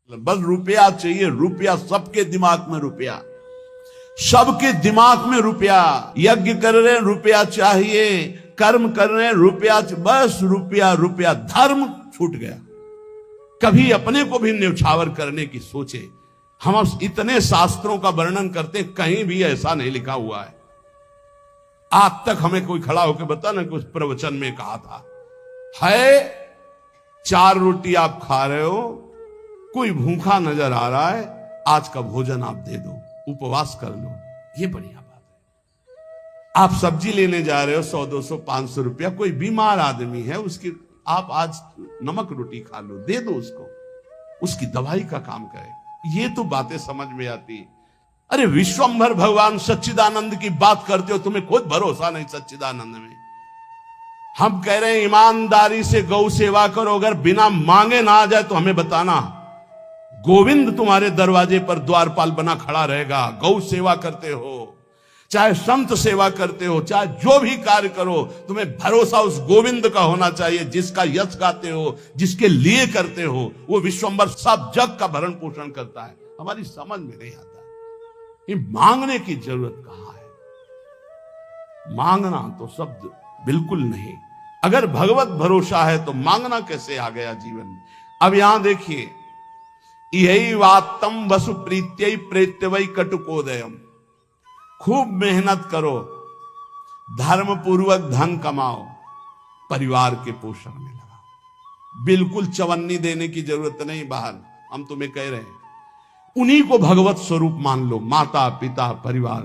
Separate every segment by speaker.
Speaker 1: बस रुपया चाहिए, रुपया, सबके दिमाग में रुपया, सबके दिमाग में रुपया। यज्ञ कर रहे हैं रुपया चाहिए, कर्म कर रहे हैं रुपया, बस रुपया रुपया। धर्म छूट गया। कभी अपने को भी न्यौछावर करने की सोचे। हम इतने शास्त्रों का वर्णन करते, कहीं भी ऐसा नहीं लिखा हुआ है। आज तक हमें कोई खड़ा होकर बता ना, कुछ प्रवचन में कहा था है 4 रोटी आप खा रहे हो, कोई भूखा नजर आ रहा है, आज का भोजन आप दे दो, उपवास कर लो, ये बढ़िया बात है। आप सब्जी लेने जा रहे हो 100 200 500 रुपया, कोई बीमार आदमी है, उसकी आप आज नमक रोटी खा लो, दे दो उसको, उसकी दवाई का काम करे। ये तो बातें समझ में आती। अरे विश्वंभर भगवान सच्चिदानंद की बात करते हो, तुम्हें खुद भरोसा नहीं सच्चिदानंद में। हम कह रहे हैं ईमानदारी से गौ सेवा करो, अगर बिना मांगे ना आ जाए तो हमें बताना। गोविंद तुम्हारे दरवाजे पर द्वारपाल बना खड़ा रहेगा। गौ सेवा करते हो, चाहे संत सेवा करते हो, चाहे जो भी कार्य करो, तुम्हें भरोसा उस गोविंद का होना चाहिए जिसका यश गाते हो, जिसके लिए करते हो। वो विश्वंभर सब जग का भरण पोषण करता है। हमारी समझ में नहीं आता ये मांगने की जरूरत कहां है। मांगना तो शब्द बिल्कुल नहीं। अगर भगवत भरोसा है तो मांगना कैसे आ गया जीवन में। अब यहां देखिए, यही वातम वसु प्रीत्यै प्रेत्यवै कटुकोदयम। खूब मेहनत करो, धर्म पूर्वक धन कमाओ, परिवार के पोषण में लगाओ। बिल्कुल चवन्नी देने की जरूरत नहीं बाहर। हम तुम्हें कह रहे हैं उन्हीं को भगवत स्वरूप मान लो। माता पिता परिवार,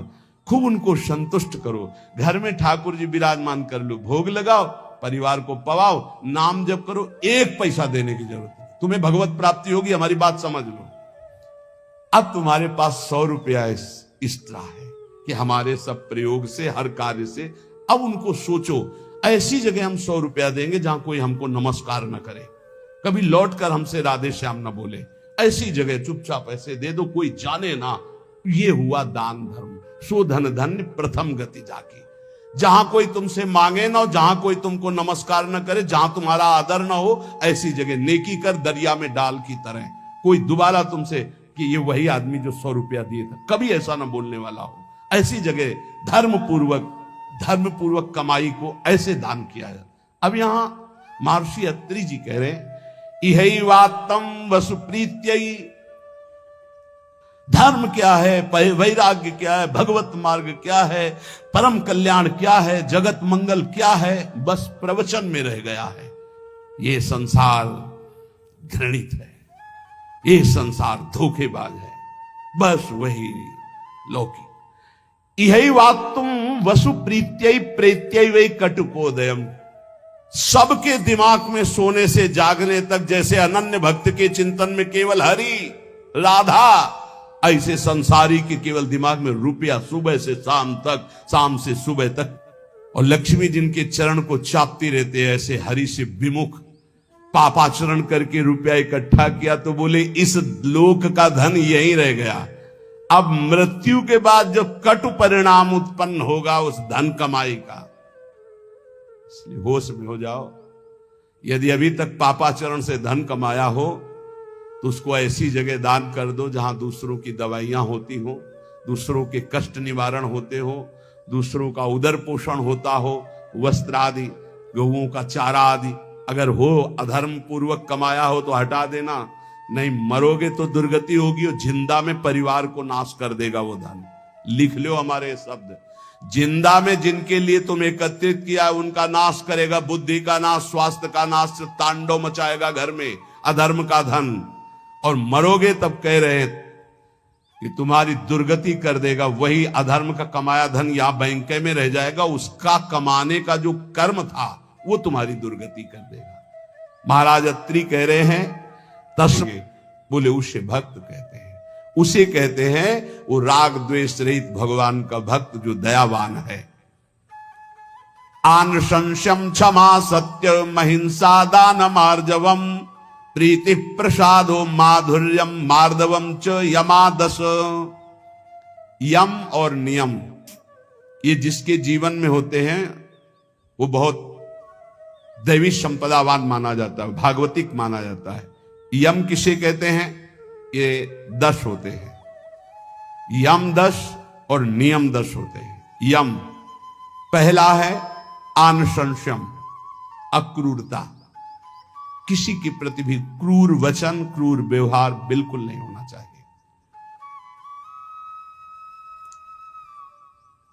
Speaker 1: खूब उनको संतुष्ट करो। घर में ठाकुर जी विराजमान कर लो, भोग लगाओ, परिवार को पवाओ, नाम जप करो। 1 पैसा देने की जरूरत नहीं, तुम्हें भगवत प्राप्ति होगी। हमारी बात समझ लो। अब तुम्हारे पास 100 रुपया इस तरह है कि हमारे सब प्रयोग से, हर कार्य से, अब उनको सोचो ऐसी जगह हम 100 रुपया देंगे जहां कोई हमको नमस्कार न करे, कभी लौट कर हमसे राधे श्याम न बोले। ऐसी जगह चुपचाप ऐसे दे दो, कोई जाने ना। ये हुआ दान धर्म। सो धन धन्य प्रथम गति जाकी। जहां कोई तुमसे मांगे ना हो, जहां कोई तुमको नमस्कार न करे, जहां तुम्हारा आदर ना हो, ऐसी जगह नेकी कर, दरिया में डाल की तरह। कोई दोबारा तुमसे कि ये वही आदमी जो 100 रुपया दिए था, कभी ऐसा ना बोलने वाला हो। ऐसी जगह धर्म पूर्वक कमाई को ऐसे दान किया जाए। अब यहां महर्षि अत्रि जी कह रहे हैं, इहै वातम वसु प्रीत्यै। धर्म क्या है, वैराग्य क्या है, भगवत मार्ग क्या है, परम कल्याण क्या है, जगत मंगल क्या है, बस प्रवचन में रह गया है। ये संसार घृणित है, ये संसार धोखेबाज है, बस वही लौकिक। इहै वातम वसु प्रीत्यै प्रेत्यै वै कटुकोदयम। सबके दिमाग में सोने से जागने तक, जैसे अनन्य भक्त के चिंतन में केवल हरि राधा, ऐसे संसारी के केवल दिमाग में रुपया, सुबह से शाम तक, शाम से सुबह तक। और लक्ष्मी जिनके चरण को चापती रहते हैं, ऐसे हरि से विमुख पापाचरण करके रुपया इकट्ठा किया तो बोले इस लोक का धन यहीं रह गया। अब मृत्यु के बाद जो कटु परिणाम उत्पन्न होगा उस धन कमाई का, इसलिए होश में हो जाओ। यदि अभी तक पापाचरण से धन कमाया हो तो उसको ऐसी जगह दान कर दो जहां दूसरों की दवाइयां होती हो, दूसरों के कष्ट निवारण होते हो, दूसरों का उदर पोषण होता हो, वस्त्र आदि, गौओं का चारा आदि। अगर हो अधर्म पूर्वक कमाया हो तो हटा देना, नहीं मरोगे तो दुर्गति होगी और जिंदा में परिवार को नाश कर देगा वो धन। लिख लो हमारे शब्द, जिंदा में जिनके लिए तुम एकत्रित किया उनका नाश करेगा, बुद्धि का नाश, स्वास्थ्य का नाश, तांडव मचाएगा घर में अधर्म का धन। और मरोगे तब कह रहे हैं कि तुम्हारी दुर्गति कर देगा। वही अधर्म का कमाया धन यहां बैंक में रह जाएगा, उसका कमाने का जो कर्म था वो तुम्हारी दुर्गति कर देगा। महाराज अत्रि कह रहे हैं तस्मे, बोले उसे भक्त कहते हैं। उसे कहते हैं वो राग द्वेष रहित भगवान का भक्त जो दयावान है। आनुशंस्यम क्षमा सत्य महिंसा दान मार्जवम प्रीति प्रसादो माधुर्यम मार्दवम च यमादस। यम और नियम ये जिसके जीवन में होते हैं वो बहुत दैवी संपदावान माना जाता है, भागवतिक माना जाता है। यम किसे कहते हैं? ये 10 होते हैं, यम 10 और नियम 10 होते हैं। यम पहला है आनुशंस्यम, अक्रूरता। किसी के प्रति भी क्रूर वचन, क्रूर व्यवहार बिल्कुल नहीं होना चाहिए।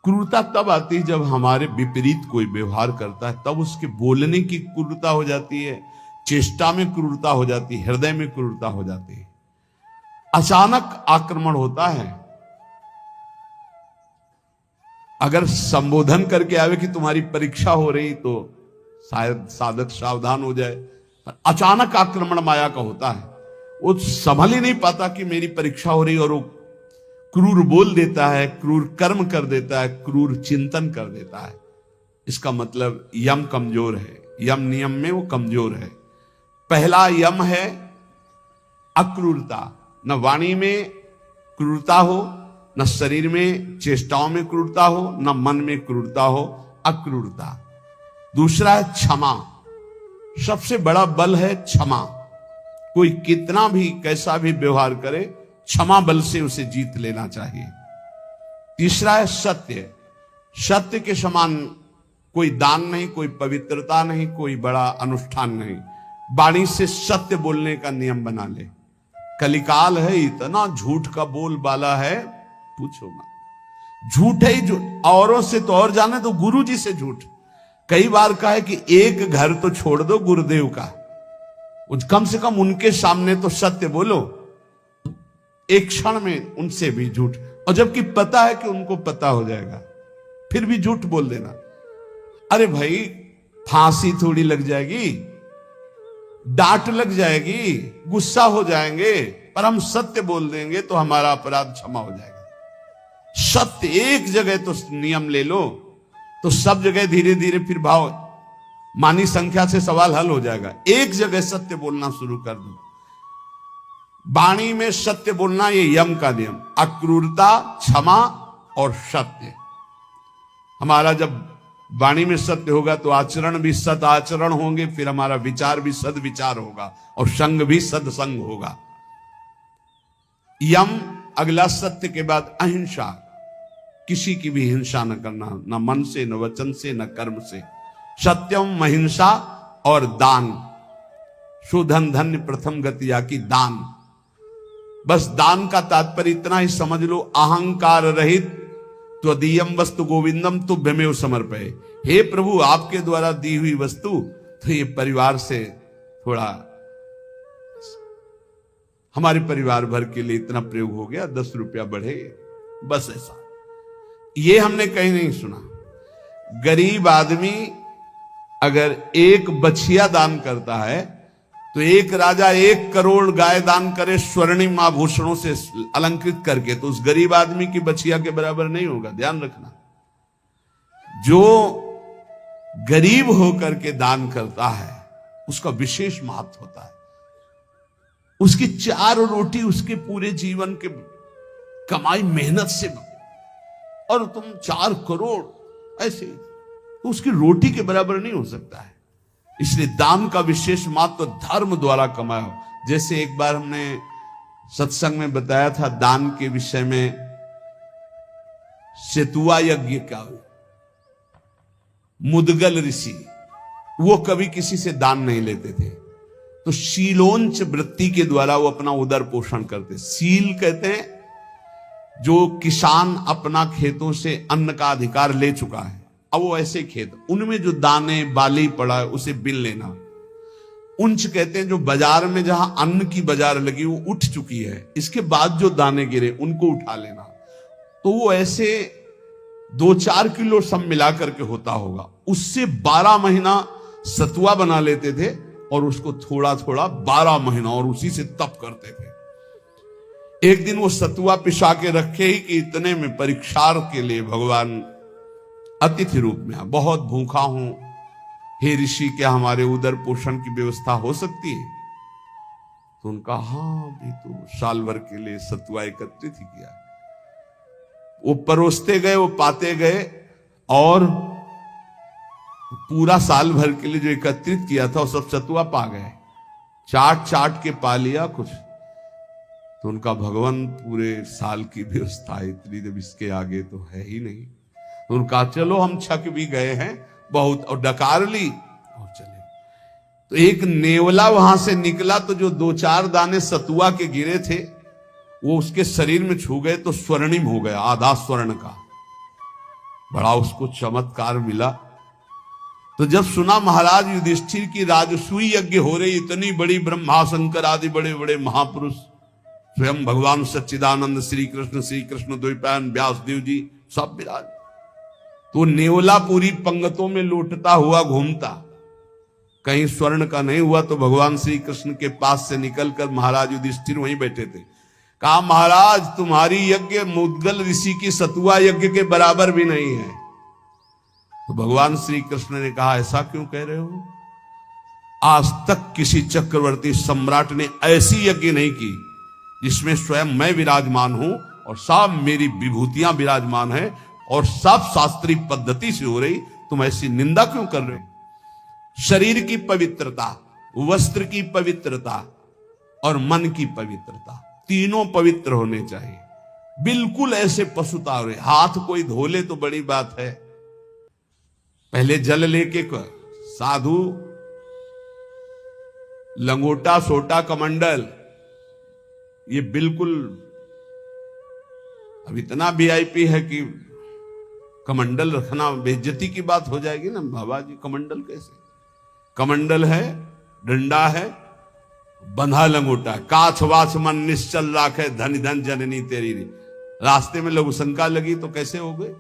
Speaker 1: क्रूरता तब आती है जब हमारे विपरीत कोई व्यवहार करता है, तब उसके बोलने की क्रूरता हो जाती है, चेष्टा में क्रूरता हो जाती है, हृदय में क्रूरता हो जाती है। अचानक आक्रमण होता है। अगर संबोधन करके आवे कि तुम्हारी परीक्षा हो रही, तो शायद साधक सावधान हो जाए। अचानक आक्रमण माया का होता है, वो संभल ही नहीं पाता कि मेरी परीक्षा हो रही, और वो क्रूर बोल देता है, क्रूर कर्म कर देता है, क्रूर चिंतन कर देता है। इसका मतलब यम कमजोर है, यम नियम में वो कमजोर है। पहला यम है अक्रूरता। न वाणी में क्रूरता हो, न शरीर में चेष्टाओं में क्रूरता हो, न मन में क्रूरता हो, अक्रूरता। दूसरा है क्षमा। सबसे बड़ा बल है क्षमा। कोई कितना भी कैसा भी व्यवहार करे, क्षमा बल से उसे जीत लेना चाहिए। तीसरा है सत्य। सत्य के समान कोई दान नहीं, कोई पवित्रता नहीं, कोई बड़ा अनुष्ठान नहीं। वाणी से सत्य बोलने का नियम बना ले। कलिकाल है, इतना झूठ का बोल बाला है, पूछो मत। झूठ है ही झूठ, औरों से तो और जाने तो गुरु जी से झूठ। कई बार कहा है कि एक घर तो छोड़ दो गुरुदेव का, कम से कम उनके सामने तो सत्य बोलो। एक क्षण में उनसे भी झूठ, और जबकि पता है कि उनको पता हो जाएगा, फिर भी झूठ बोल देना। अरे भाई, फांसी थोड़ी लग जाएगी, डांट लग जाएगी, गुस्सा हो जाएंगे, पर हम सत्य बोल देंगे तो हमारा अपराध क्षमा हो जाएगा। सत्य एक जगह तो नियम ले लो, तो सब जगह धीरे धीरे फिर भाव मानी संख्या से सवाल हल हो जाएगा। एक जगह सत्य बोलना शुरू कर दो। वाणी में सत्य बोलना, ये यम का नियम। अक्रूरता, क्षमा और सत्य। हमारा जब वाणी में सत्य होगा तो आचरण भी सत आचरण होंगे, फिर हमारा विचार भी सद विचार होगा, और संग भी सदसंग होगा। यम अगला सत्य के बाद अहिंसा। किसी की भी हिंसा न करना, न मन से, न वचन से, न कर्म से। सत्यम, अहिंसा और दान। सुधन धन्य प्रथम गतिया की दान। बस दान का तात्पर्य इतना ही समझ लो, अहंकार रहित त्वदीयम वस्तु गोविंदम तुभ्यमेव समर्पये। हे प्रभु, आपके द्वारा दी हुई वस्तु, तो ये परिवार से थोड़ा, हमारे परिवार भर के लिए इतना प्रयोग हो गया, 10 रुपया बढ़े, बस ऐसा। ये हमने कहीं नहीं सुना। गरीब आदमी अगर एक बछिया दान करता है, तो एक राजा 1 करोड़ गाय दान करे स्वर्णिम आभूषणों से अलंकृत करके, तो उस गरीब आदमी की बछिया के बराबर नहीं होगा। ध्यान रखना, जो गरीब होकर के दान करता है उसका विशेष महत्व होता है। उसकी 4 रोटी उसके पूरे जीवन के कमाई मेहनत से, और तुम 4 करोड़ ऐसे, तो उसकी रोटी के बराबर नहीं हो सकता है। इसलिए दान का विशेष महत्व धर्म द्वारा कमाया हो। जैसे एक बार हमने सत्संग में बताया था दान के विषय में, सेतुआ यज्ञ का मुदगल ऋषि, वो कभी किसी से दान नहीं लेते थे, तो शीलोंच वृत्ति के द्वारा वो अपना उदर पोषण करते। सील कहते हैं जो किसान अपना खेतों से अन्न का अधिकार ले चुका है, अब वो ऐसे खेत, उनमें जो दाने बाली पड़ा है उसे बिन लेना। उंच कहते हैं जो बाजार में जहां अन्न की बाजार लगी वो उठ चुकी है, इसके बाद जो दाने गिरे उनको उठा लेना। तो वो ऐसे 2-4 किलो सब मिला करके होता होगा, उससे 12 महीना सतुआ बना लेते थे, और उसको थोड़ा थोड़ा 12 महीना, और उसी से तप करते थे। एक दिन वो सतुआ पिसा के रखे ही कि इतने में परीक्षार्थ के लिए भगवान अतिथि रूप में, बहुत भूखा हूं, हे ऋषि, क्या हमारे उदर पोषण की व्यवस्था हो सकती है? तो उनका हाँ, भी तो साल भर के लिए सतुआ एकत्रित ही किया। वो परोसते गए, वो पाते गए, और पूरा साल भर के लिए जो एकत्रित किया था वो सब सतुआ पा गए। चाट चाट के पा लिया कुछ। तो उनका भगवान पूरे साल की व्यवस्था इतनी, जब इसके आगे तो है ही नहीं। तो उनका चलो हम छक भी गए हैं बहुत, और डकार ली और चले। तो एक नेवला वहां से निकला, तो जो 2-4 दाने सतुआ के गिरे थे वो उसके शरीर में छू गए तो स्वर्णिम हो गया, आधा स्वर्ण का। बड़ा उसको चमत्कार मिला। तो जब सुना महाराज युधिष्ठिर की राजसूय यज्ञ हो रही, इतनी बड़ी ब्रह्मा शंकर आदि बड़े बड़े महापुरुष, स्वयं भगवान सच्चिदानंद श्री कृष्ण द्वैपायन व्यासदेव जी सब विराज, तो नेवला पूरी पंगतों में लौटता हुआ घूमता, कहीं स्वर्ण का नहीं हुआ। तो भगवान श्री कृष्ण के पास से निकलकर महाराज युधिष्ठिर वहीं बैठे थे। कहा महाराज तुम्हारी यज्ञ मुद्गल ऋषि की सतुआ यज्ञ के बराबर भी नहीं है। तो भगवान श्री कृष्ण ने कहा ऐसा क्यों कह रहे हो? आज तक किसी चक्रवर्ती सम्राट ने ऐसी यज्ञ नहीं की जिसमें स्वयं मैं विराजमान हूं और सब मेरी विभूतियां विराजमान है और सब शास्त्रीय पद्धति से हो रही, तुम ऐसी निंदा क्यों कर रहे हो? शरीर की पवित्रता, वस्त्र की पवित्रता और मन की पवित्रता, तीनों पवित्र होने चाहिए। बिल्कुल ऐसे पशुता हो रहे, हाथ कोई धो ले तो बड़ी बात है, पहले जल लेके साधु लंगोटा सोटा कमंडल, ये बिल्कुल अब इतना वीआईपी है कि कमंडल रखना बेइज्जती की बात हो जाएगी ना। बाबा जी कमंडल कैसे? कमंडल है, डंडा है, बंधा लंगोटा, काछ वाछ मन निश्चल राखे, धन धन जननी तेरी। रास्ते में लघु शंका लगी तो कैसे हो गए?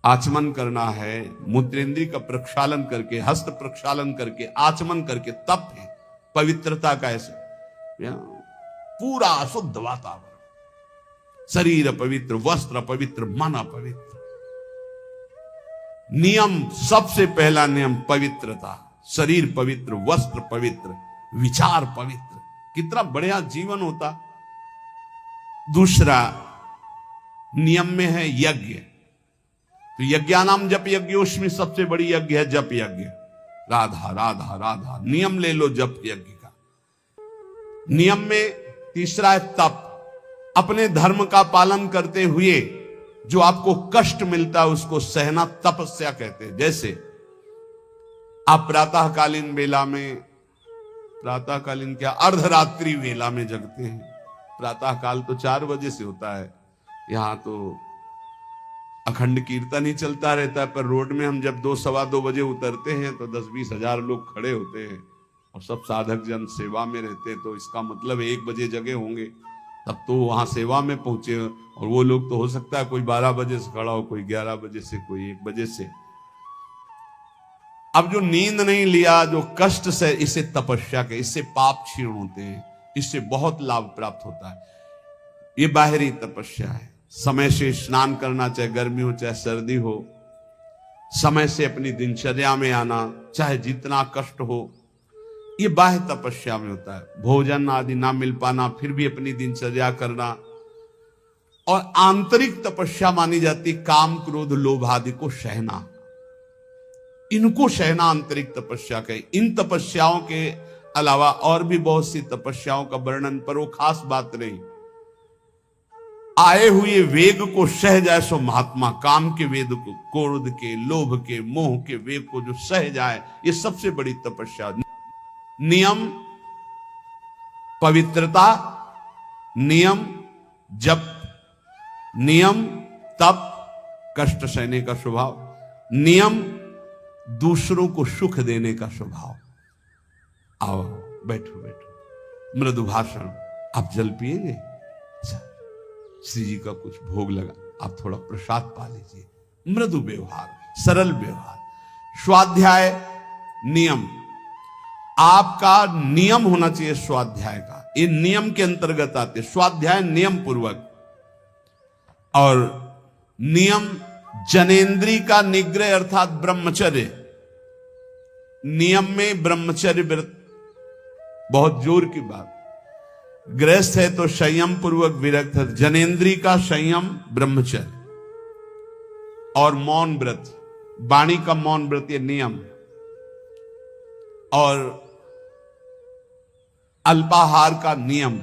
Speaker 1: आचमन करना है, मूत्रेंद्री का प्रक्षालन करके, हस्त प्रक्षालन करके, आचमन करके, तप है पवित्रता का। ऐसे पूरा शुद्ध वातावरण, शरीर पवित्र, वस्त्र पवित्र, मन पवित्र। नियम, सबसे पहला नियम पवित्रता, शरीर पवित्र, वस्त्र पवित्र, विचार पवित्र, कितना बढ़िया जीवन होता। दूसरा नियम में है यज्ञ, तो यज्ञानाम जप यज्ञ, उसमें सबसे बड़ी यज्ञ है जप यज्ञ। राधा राधा राधा, नियम ले लो जप यज्ञ का। नियम में तीसरा है तप, अपने धर्म का पालन करते हुए जो आपको कष्ट मिलता है उसको सहना तपस्या कहते हैं। जैसे आप प्रातःकालीन वेला में, प्रातःकालीन क्या, अर्धरात्रि वेला में जगते हैं। प्रातःकाल तो 4 बजे से होता है, यहां तो अखंड कीर्तन ही चलता रहता है, पर रोड में हम जब 2-2:15 बजे उतरते हैं तो 10-20 हजार लोग खड़े होते हैं और सब साधक जन सेवा में रहते हैं। तो इसका मतलब 1 बजे जगे होंगे, तब तो वहां सेवा में पहुंचे। और वो लोग तो हो सकता है कोई 12 बजे से खड़ा हो, कोई 11 बजे से, कोई 1 बजे से। अब जो नींद नहीं लिया, जो कष्ट से, इसे तपस्या के, इससे पाप क्षीण होते हैं, इससे बहुत लाभ प्राप्त होता है। ये बाहरी तपस्या है। समय से स्नान करना, चाहे गर्मी हो चाहे सर्दी हो, समय से अपनी दिनचर्या में आना, चाहे जितना कष्ट हो, ये बाह्य तपस्या में होता है। भोजन आदि ना मिल पाना, फिर भी अपनी दिनचर्या करना। और आंतरिक तपस्या मानी जाती काम क्रोध लोभ आदि को सहना, इनको सहना आंतरिक तपस्या कहे। इन तपस्याओं के अलावा और भी बहुत सी तपस्याओं का वर्णन, पर वो खास बात नहीं। आए हुए वेग को सह जाए सो महात्मा, काम के वेग को, क्रोध के, लोभ के, मोह के वेग को जो सह जाए, ये सबसे बड़ी तपस्या। नियम पवित्रता, नियम जप, नियम तप, कष्ट सहने का स्वभाव, नियम दूसरों को सुख देने का स्वभाव। आओ बैठो बैठो, मृदु भाषण। आप जल पिएंगे? अच्छा, श्री जी का कुछ भोग लगा, आप थोड़ा प्रसाद पा लीजिए। मृदु व्यवहार, सरल व्यवहार। स्वाध्याय नियम, आपका नियम होना चाहिए स्वाध्याय का। ये नियम के अंतर्गत आते, स्वाध्याय नियम पूर्वक। और नियम जनेन्द्री का निग्रह अर्थात ब्रह्मचर्य। नियम में ब्रह्मचर्य व्रत बहुत जोर की बात। गृहस्थ है तो संयम पूर्वक विरक्त है। जनेन्द्री का संयम ब्रह्मचर्य और मौन व्रत, वाणी का मौन व्रत, ये नियम। और अल्पाहार का नियम,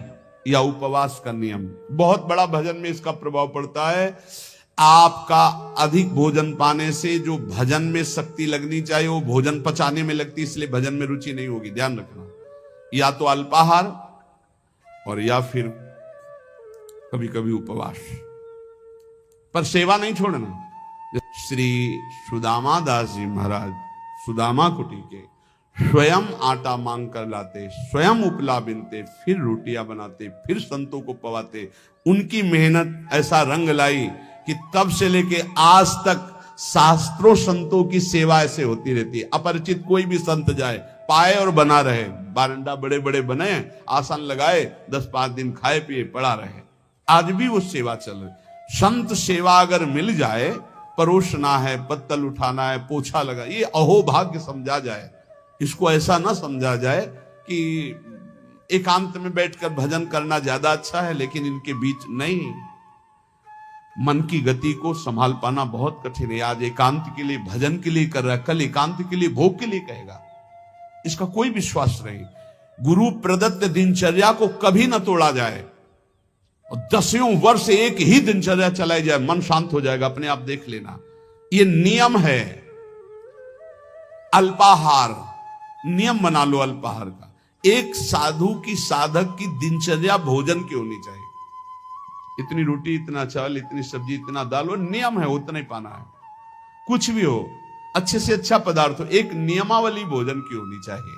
Speaker 1: या उपवास का नियम। बहुत बड़ा भजन में इसका प्रभाव पड़ता है। आपका अधिक भोजन पाने से जो भजन में शक्ति लगनी चाहिए वो भोजन पचाने में लगती, इसलिए भजन में रुचि नहीं होगी। ध्यान रखना, या तो अल्पाहार और या फिर कभी कभी उपवास, पर सेवा नहीं छोड़ना। श्री सुदामा दास जी महाराज सुदामा कुटी के स्वयं आटा मांग कर लाते, स्वयं उपला बिनते, फिर रोटियां बनाते, फिर संतों को पवाते। उनकी मेहनत ऐसा रंग लाई कि तब से लेके आज तक शास्त्रों संतों की सेवा ऐसे होती रहती है। अपरिचित कोई भी संत जाए, पाए और बना रहे। बारंडा बड़े बड़े बने, आसन लगाए, 10-5 दिन खाए पिए पड़ा रहे। आज भी वो सेवा चल रही। संत सेवा अगर मिल जाए, परोसना है, पत्तल उठाना है, पोछा लगा, ये अहोभाग्य समझा जाए। इसको ऐसा ना समझा जाए कि एकांत में बैठकर भजन करना ज्यादा अच्छा है, लेकिन इनके बीच नहीं। मन की गति को संभाल पाना बहुत कठिन है। आज एकांत के लिए भजन के लिए कर रहा है, कल एकांत के लिए भोग के लिए कहेगा, इसका कोई विश्वास नहीं। गुरु प्रदत्त दिनचर्या को कभी ना तोड़ा जाए, और 10 वर्ष एक ही दिनचर्या चलाई जाए, मन शांत हो जाएगा, अपने आप देख लेना। ये नियम है। अल्पाहार नियम बना लो अल्पाहार का। एक साधु की, साधक की दिनचर्या भोजन की होनी चाहिए। इतनी रोटी, इतना चावल, इतनी सब्जी, इतना दाल, वो नियम है, उतना ही पाना है। कुछ भी हो, अच्छे से अच्छा पदार्थ हो, एक नियमावली भोजन की होनी चाहिए।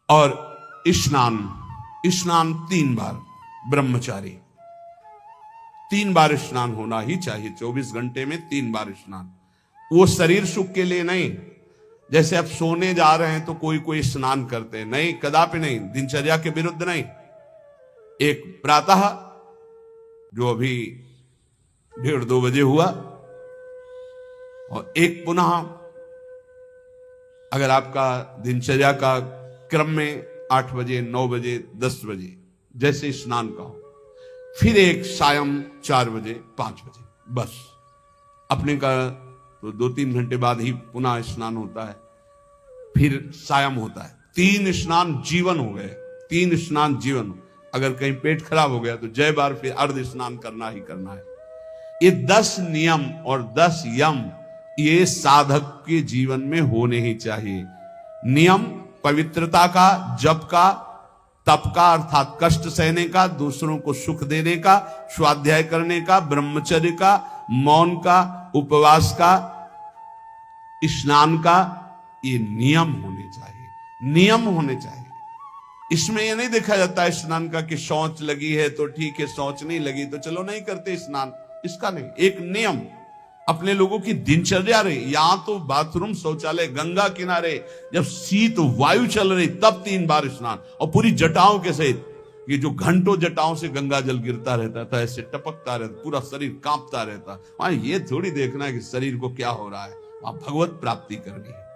Speaker 1: और स्नान 3 बार, ब्रह्मचारी 3 बार स्नान होना ही चाहिए। 24 घंटे में 3 बार स्नान। वो शरीर सुख के लिए नहीं, जैसे अब सोने जा रहे हैं तो कोई स्नान करते हैं, नहीं, कदापि नहीं, दिनचर्या के विरुद्ध नहीं। एक प्रातः जो अभी 1:30-2 बजे हुआ, और एक पुनः अगर आपका दिनचर्या का क्रम में 8 बजे, 9 बजे, 10 बजे जैसे स्नान का हो, फिर एक सायं 4 बजे, 5 बजे, बस। अपने का तो 2-3 घंटे बाद ही पुनः स्नान होता है, फिर सायं होता है। 3 स्नान जीवन हो गए, 3 स्नान जीवन। अगर कहीं पेट खराब हो गया तो जय बार फिर अर्ध स्नान करना ही करना है। ये 10 नियम और 10 यम ये साधक के जीवन में होने ही चाहिए। नियम पवित्रता का, जप का, तप का अर्थात कष्ट सहने का, दूसरों को सुख देने का, स्वाध्याय करने का, ब्रह्मचर्य का, मौन का, उपवास का, स्नान का, ये नियम होने चाहिए। नियम होने चाहिए। इसमें ये नहीं देखा जाता है स्नान का कि शौच लगी है तो ठीक है, शौच नहीं लगी तो चलो नहीं करते स्नान, इसका नहीं। एक नियम अपने लोगों की दिनचर्या रही। यहां तो बाथरूम, शौचालय गंगा किनारे, जब शीत वायु चल रही तब 3 बार स्नान, और पूरी जटाओं के सहित। ये जो घंटों जटाओं से गंगा जल गिरता रहता था, ऐसे टपकता रहता, पूरा शरीर कांपता रहता। वहां ये थोड़ी देखना है कि शरीर को क्या हो रहा है, वहां भगवत प्राप्ति करनी है।